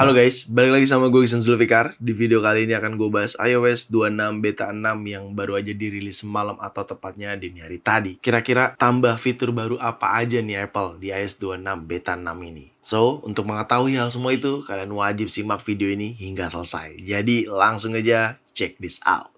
Halo guys, balik lagi sama gue Iksan Zulfikar. Di video kali ini akan gue bahas iOS 26 Beta 6 yang baru aja dirilis semalam atau tepatnya dini hari tadi. Kira-kira tambah fitur baru apa aja nih Apple di iOS 26 Beta 6 ini? So, untuk mengetahui hal semua itu, kalian wajib simak video ini hingga selesai. Jadi langsung aja check this out.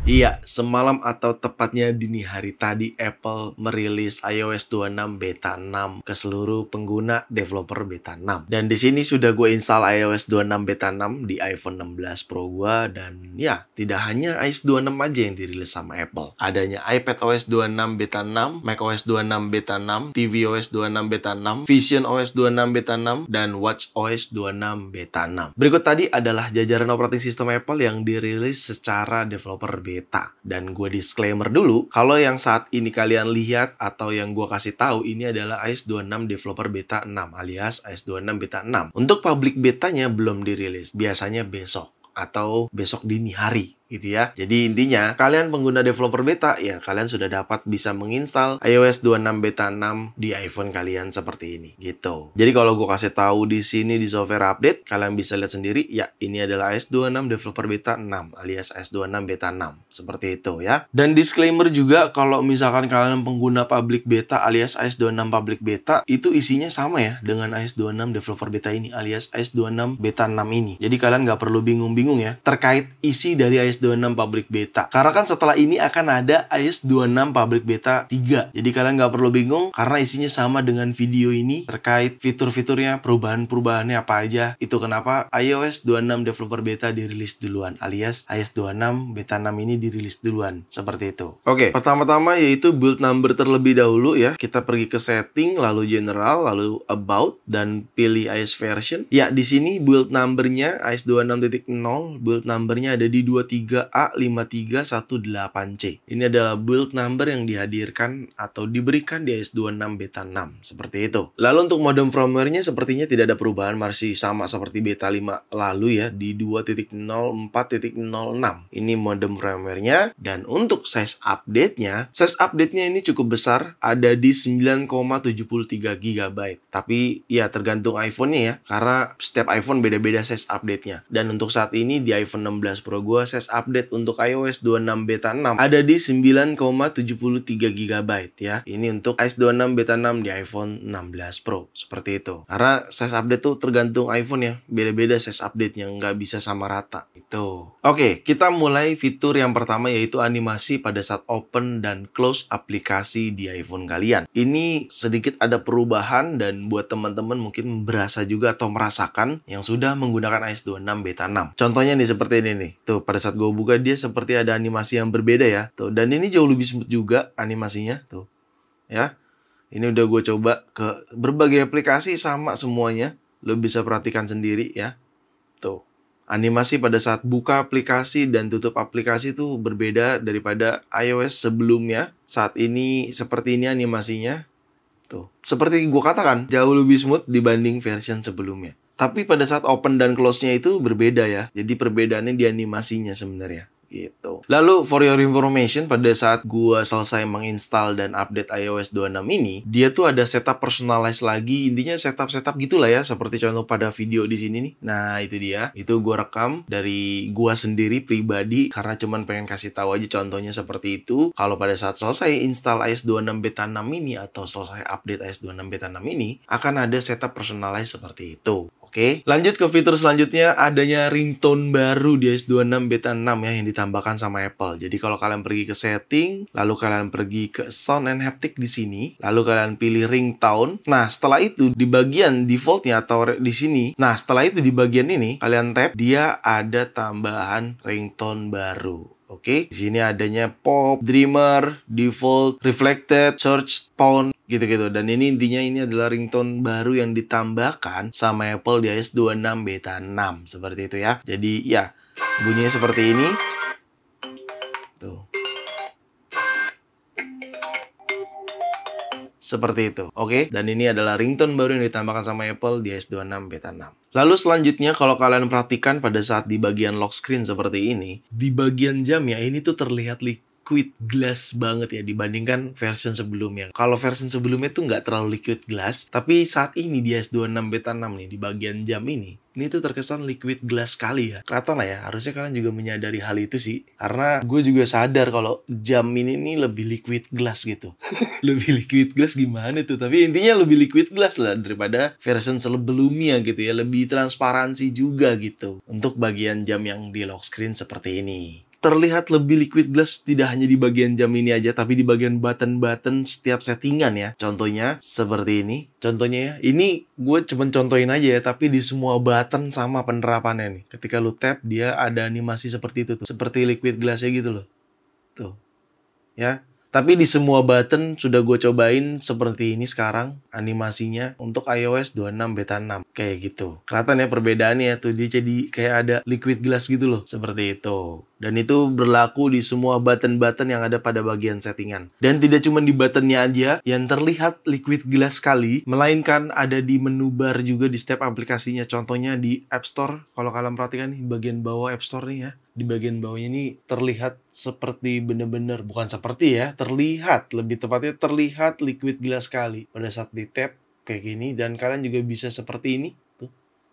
Iya, semalam atau tepatnya dini hari tadi Apple merilis iOS 26 Beta 6 ke seluruh pengguna developer Beta 6. Dan di sini sudah gue install iOS 26 Beta 6 di iPhone 16 Pro gue, dan ya, tidak hanya iOS 26 aja yang dirilis sama Apple. Adanya iPadOS 26 Beta 6, macOS 26 Beta 6, tvOS 26 Beta 6, visionOS 26 Beta 6, dan watchOS 26 Beta 6. Berikut tadi adalah jajaran operating system Apple yang dirilis secara developer beta. Dan gue disclaimer dulu, kalau yang saat ini kalian lihat atau yang gue kasih tahu ini adalah iOS 26 Developer Beta 6 alias iOS 26 Beta 6. Untuk public betanya belum dirilis, biasanya besok atau besok dini hari gitu ya. Jadi intinya kalian pengguna developer beta ya kalian sudah dapat bisa menginstal iOS 26 Beta 6 di iPhone kalian seperti ini gitu. Jadi kalau gue kasih tahu di sini di software update, kalian bisa lihat sendiri ya, ini adalah iOS 26 Developer Beta 6 alias iOS 26 Beta 6 seperti itu ya. Dan disclaimer juga, kalau misalkan kalian pengguna public beta alias iOS 26 public beta, itu isinya sama ya dengan iOS 26 Developer Beta ini alias iOS 26 Beta 6 ini. Jadi kalian nggak perlu bingung-bingung ya terkait isi dari iOS 26 public beta. Karena kan setelah ini akan ada iOS 26 public beta 3. Jadi kalian nggak perlu bingung karena isinya sama dengan video ini terkait fitur-fiturnya, perubahan-perubahannya apa aja. Itu kenapa iOS 26 developer beta dirilis duluan alias iOS 26 Beta 6 ini dirilis duluan. Seperti itu. Oke, pertama-tama yaitu build number terlebih dahulu ya. Kita pergi ke setting, lalu general, lalu about, dan pilih iOS version. Ya, di sini build numbernya iOS 26.0, build numbernya ada di 23A5318C. Ini adalah build number yang dihadirkan atau diberikan di iOS 26 Beta 6. Seperti itu. Lalu untuk modem firmware-nya sepertinya tidak ada perubahan, masih sama seperti Beta 5 lalu ya, di 2.04.06. Ini modem firmware-nya. Dan untuk size update-nya ini cukup besar, ada di 9,73 GB. Tapi ya tergantung iPhone-nya ya, karena setiap iPhone beda-beda size update-nya. Dan untuk saat ini di iPhone 16 Pro gue, size update untuk iOS 26 Beta 6 ada di 9,73 GB ya. Ini untuk iOS 26 Beta 6 di iPhone 16 Pro. Seperti itu. Karena size update tuh tergantung iPhone ya. Beda-beda size update-nya, nggak bisa sama rata. Itu. Oke, kita mulai fitur yang pertama yaitu animasi pada saat open dan close aplikasi di iPhone kalian. Ini sedikit ada perubahan dan buat teman-teman mungkin berasa juga atau merasakan yang sudah menggunakan iOS 26 Beta 6. Contohnya nih seperti ini nih. Tuh, pada saat gue buka dia seperti ada animasi yang berbeda ya. Tuh, dan ini jauh lebih smooth juga animasinya. Tuh, ya. Ini udah gue coba ke berbagai aplikasi sama semuanya. Lo bisa perhatikan sendiri ya. Tuh, animasi pada saat buka aplikasi dan tutup aplikasi tuh berbeda daripada iOS sebelumnya. Saat ini seperti ini animasinya. Tuh, seperti gue katakan, jauh lebih smooth dibanding version sebelumnya. Tapi pada saat open dan close-nya itu berbeda ya. Jadi perbedaannya di animasinya sebenarnya. Gitu. Lalu for your information, pada saat gua selesai menginstal dan update iOS 26 ini, dia tuh ada setup personalized lagi. Intinya setup-setup gitulah ya, seperti contoh pada video di sini nih. Nah, itu dia. Itu gua rekam dari gua sendiri pribadi karena cuman pengen kasih tahu aja contohnya seperti itu. Kalau pada saat selesai install iOS 26 Beta 6 ini atau selesai update iOS 26 Beta 6 ini, akan ada setup personalized seperti itu. Oke, lanjut ke fitur selanjutnya, adanya ringtone baru di iOS 26 Beta 6 ya yang ditambahkan sama Apple. Jadi kalau kalian pergi ke setting, lalu kalian pergi ke sound and haptic di sini, lalu kalian pilih ringtone. Nah, setelah itu di bagian defaultnya atau di sini, nah setelah itu di bagian ini kalian tap, dia ada tambahan ringtone baru. Oke, di sini adanya pop, dreamer, default, reflected, search tone, gitu-gitu. Dan ini intinya ini adalah ringtone baru yang ditambahkan sama Apple di iOS 26 Beta 6. Seperti itu ya. Jadi ya, bunyinya seperti ini. Tuh. Seperti itu, oke? Dan ini adalah ringtone baru yang ditambahkan sama Apple di iOS 26 beta 6. Lalu selanjutnya kalau kalian perhatikan pada saat di bagian lock screen seperti ini, di bagian jam ya, ini tuh terlihat liquid glass banget ya dibandingkan version sebelumnya. Kalau version sebelumnya tuh nggak terlalu liquid glass, tapi saat ini di iOS 26 beta 6 nih, di bagian jam ini tuh terkesan liquid glass sekali ya. Kelihatan lah ya, harusnya kalian juga menyadari hal itu sih. Karena gue juga sadar kalau jam ini nih lebih liquid glass gitu. Lebih liquid glass gimana tuh? Tapi intinya lebih liquid glass lah daripada version sebelumnya gitu ya. Lebih transparansi juga gitu. Untuk bagian jam yang di lock screen seperti ini. Terlihat lebih liquid glass tidak hanya di bagian jam ini aja, tapi di bagian button-button setiap settingan ya. Contohnya seperti ini. Contohnya ya, ini gue cuma contohin aja ya, tapi di semua button sama penerapannya nih. Ketika lu tap, dia ada animasi seperti itu tuh. Seperti liquid glass-nya gitu loh. Tuh. Ya. Tapi di semua button sudah gue cobain seperti ini sekarang animasinya untuk iOS 26 beta 6. Kayak gitu. Kelihatan ya perbedaannya tuh, dia jadi kayak ada liquid glass gitu loh. Seperti itu. Dan itu berlaku di semua button-button yang ada pada bagian settingan. Dan tidak cuma di buttonnya aja yang terlihat liquid glass sekali, melainkan ada di menu bar juga di setiap aplikasinya. Contohnya di App Store, kalau kalian perhatikan nih, bagian bawah App Store nih ya. Di bagian bawahnya ini terlihat seperti bener-bener, bukan seperti ya, terlihat, lebih tepatnya terlihat liquid glass sekali. Pada saat di tap kayak gini, dan kalian juga bisa seperti ini.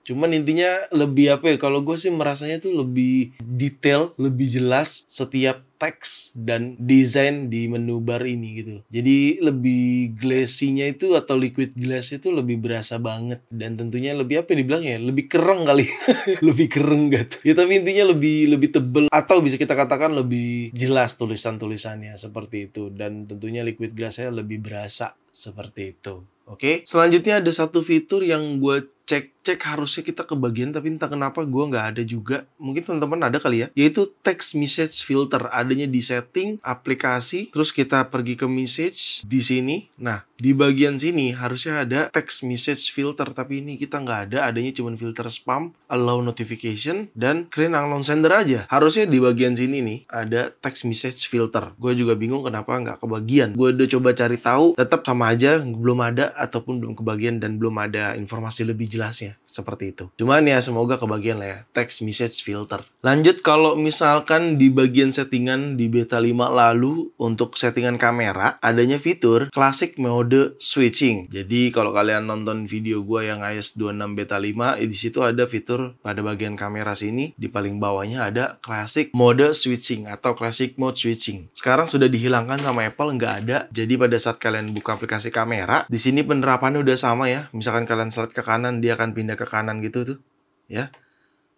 Cuman intinya lebih apa ya, kalau gue sih merasanya tuh lebih detail, lebih jelas setiap teks dan desain di menu bar ini gitu. Jadi lebih glassy-nya itu atau liquid glass itu lebih berasa banget. Dan tentunya lebih apa yang dibilang ya, lebih kereng kali. Lebih kereng gitu. Ya tapi intinya lebih tebel, atau bisa kita katakan lebih jelas tulisan-tulisannya seperti itu. Dan tentunya liquid glass-nya lebih berasa seperti itu. Oke, selanjutnya ada satu fitur yang gue cek harusnya kita kebagian, tapi entah kenapa gue nggak ada juga. Mungkin teman-teman ada kali ya, yaitu text message filter. Adanya di setting aplikasi, terus kita pergi ke message di sini. Nah, di bagian sini harusnya ada text message filter, tapi ini kita nggak ada. Adanya cuma filter spam, allow notification, dan create unknown sender aja. Harusnya di bagian sini nih ada text message filter. Gue juga bingung kenapa nggak kebagian. Gue udah coba cari tahu, tetap sama aja, belum ada ataupun belum kebagian dan belum ada informasi lebih jelasnya seperti itu. Cuman ya semoga kebagian lah ya, text message filter. Lanjut, kalau misalkan di bagian settingan di beta 5 lalu untuk settingan kamera adanya fitur classic mode switching. Jadi kalau kalian nonton video gue yang iOS 26 beta 5, di situ ada fitur pada bagian kamera sini, di paling bawahnya ada classic mode switching atau classic mode switching. Sekarang sudah dihilangkan sama Apple, nggak ada. Jadi pada saat kalian buka aplikasi kamera, di sini penerapannya udah sama ya. Misalkan kalian slide ke kanan, dia akan pindah ke kanan gitu tuh. Ya.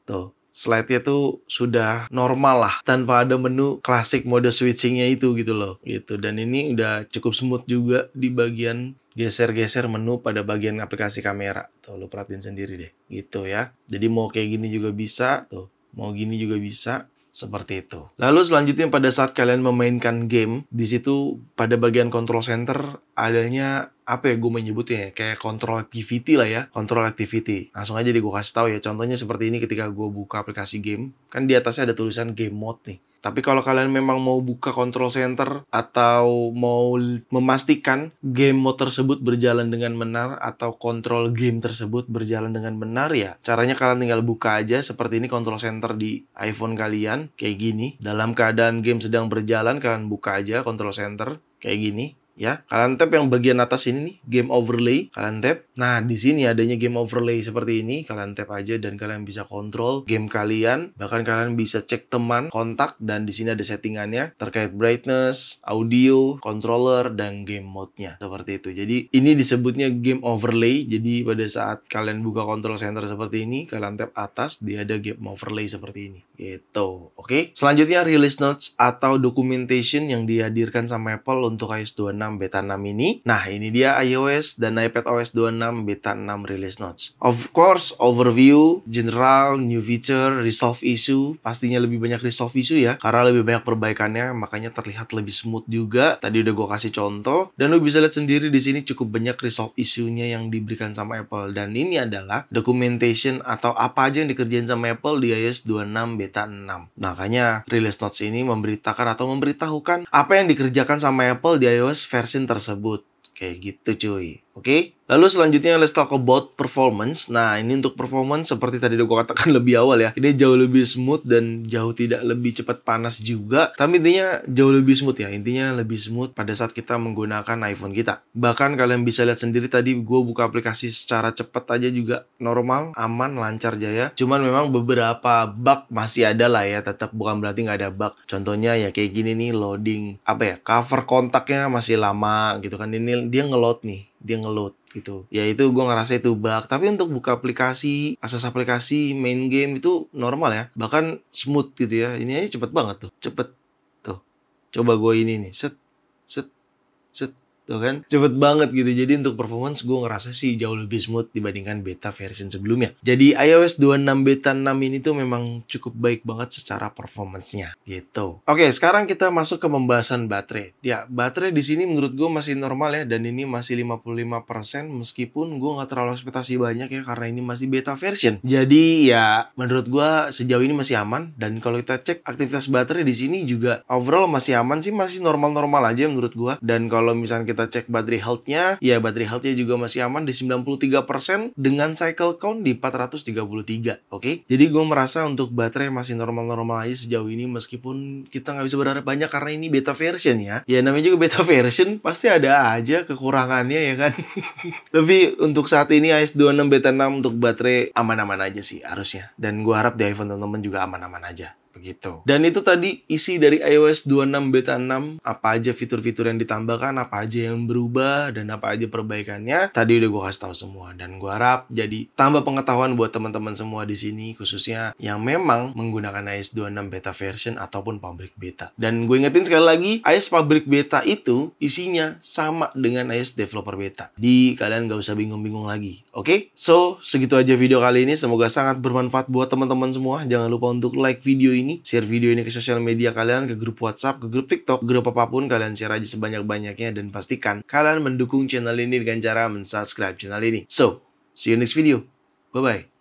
Tuh. Slide-nya tuh sudah normal lah, tanpa ada menu classic mode switching-nya itu gitu loh. Gitu. Dan ini udah cukup smooth juga di bagian geser-geser menu pada bagian aplikasi kamera. Tuh, lu perhatiin sendiri deh. Gitu ya. Jadi mau kayak gini juga bisa. Tuh. Mau gini juga bisa. Seperti itu. Lalu selanjutnya pada saat kalian memainkan game, di situ pada bagian control center adanya apa ya, gue menyebutnya ya, kayak control activity lah ya, control activity. Langsung aja deh gue kasih tahu ya, contohnya seperti ini ketika gue buka aplikasi game, kan di atasnya ada tulisan game mode nih. Tapi kalau kalian memang mau buka control center atau mau memastikan game mode tersebut berjalan dengan benar atau kontrol game tersebut berjalan dengan benar, ya caranya kalian tinggal buka aja seperti ini control center di iPhone kalian, kayak gini. Dalam keadaan game sedang berjalan, kalian buka aja control center kayak gini. Ya, kalian tap yang bagian atas ini nih, game overlay, kalian tap. Nah, di sini adanya game overlay seperti ini, kalian tap aja dan kalian bisa kontrol game kalian. Bahkan kalian bisa cek teman, kontak, dan di sini ada settingannya terkait brightness, audio, controller, dan game mode-nya. Seperti itu. Jadi, ini disebutnya game overlay. Jadi, pada saat kalian buka control center seperti ini, kalian tap atas, dia ada game overlay seperti ini. Gitu. Oke. Selanjutnya release notes atau documentation yang dihadirkan sama Apple untuk iOS 26 beta 6 ini. Nah, ini dia iOS dan iPadOS 26 beta 6 release notes. Of course, overview, general, new feature, resolve issue. Pastinya lebih banyak resolve issue ya, karena lebih banyak perbaikannya, makanya terlihat lebih smooth juga. Tadi udah gue kasih contoh, dan lu bisa lihat sendiri di sini cukup banyak resolve issue-nya yang diberikan sama Apple. Dan ini adalah documentation atau apa aja yang dikerjain sama Apple di iOS 26 beta 6. Makanya release notes ini memberitakan atau memberitahukan apa yang dikerjakan sama Apple di iOS versi tersebut. Kayak gitu cuy. Oke? Lalu selanjutnya let's talk about performance. Nah, ini untuk performance seperti tadi udah gue katakan lebih awal ya. Ini jauh lebih smooth dan jauh tidak lebih cepat panas juga. Tapi intinya jauh lebih smooth ya. Intinya lebih smooth pada saat kita menggunakan iPhone kita. Bahkan kalian bisa lihat sendiri tadi gue buka aplikasi secara cepat aja juga normal, aman, lancar jaya. Cuman memang beberapa bug masih ada lah ya. Tetap bukan berarti nggak ada bug. Contohnya ya kayak gini nih, loading cover kontaknya masih lama gitu kan. Ini dia ngeload nih. Dia ngeload gitu. Ya itu gue ngerasa itu bug. Tapi untuk buka aplikasi, akses aplikasi, main game itu normal ya. Bahkan smooth gitu ya. Ini aja cepet banget tuh. Cepet. Tuh. Coba gue ini nih. Set. Set. Set. Tuh kan, cepet banget gitu. Jadi untuk performance gue ngerasa sih jauh lebih smooth dibandingkan beta version sebelumnya. Jadi iOS 26 beta 6 ini tuh memang cukup baik banget secara performance-nya gitu. Oke, sekarang kita masuk ke pembahasan baterai. Ya, baterai di sini menurut gue masih normal ya, dan ini masih 55% meskipun gue nggak terlalu ekspektasi banyak ya karena ini masih beta version. Jadi ya menurut gue sejauh ini masih aman, dan kalau kita cek aktivitas baterai di sini juga overall masih aman sih, masih normal-normal aja menurut gue. Dan kalau misalnya kita cek battery health-nya, ya battery health-nya juga masih aman di 93% dengan cycle count di 433. Oke? Jadi gue merasa untuk baterai masih normal-normal aja sejauh ini, meskipun kita nggak bisa berharap banyak karena ini beta version ya. Ya namanya juga beta version, pasti ada aja kekurangannya ya kan. Tapi untuk saat ini iOS 26 beta 6 untuk baterai aman-aman aja sih harusnya. Dan gue harap di iPhone teman-teman juga aman-aman aja. Begitu. Dan itu tadi isi dari iOS 26 beta 6. Apa aja fitur-fitur yang ditambahkan, apa aja yang berubah, dan apa aja perbaikannya. Tadi udah gue kasih tahu semua, dan gue harap jadi tambah pengetahuan buat teman-teman semua di sini, khususnya yang memang menggunakan iOS 26 beta version ataupun public beta. Dan gue ingetin sekali lagi, iOS public beta itu isinya sama dengan iOS developer beta. Jadi kalian gak usah bingung-bingung lagi. Oke? So, segitu aja video kali ini. Semoga sangat bermanfaat buat teman-teman semua. Jangan lupa untuk like video ini, share video ini ke sosial media kalian, ke grup WhatsApp, ke grup TikTok, grup apapun, kalian share aja sebanyak-banyaknya, dan pastikan kalian mendukung channel ini dengan cara mensubscribe channel ini. So, see you next video. Bye-bye.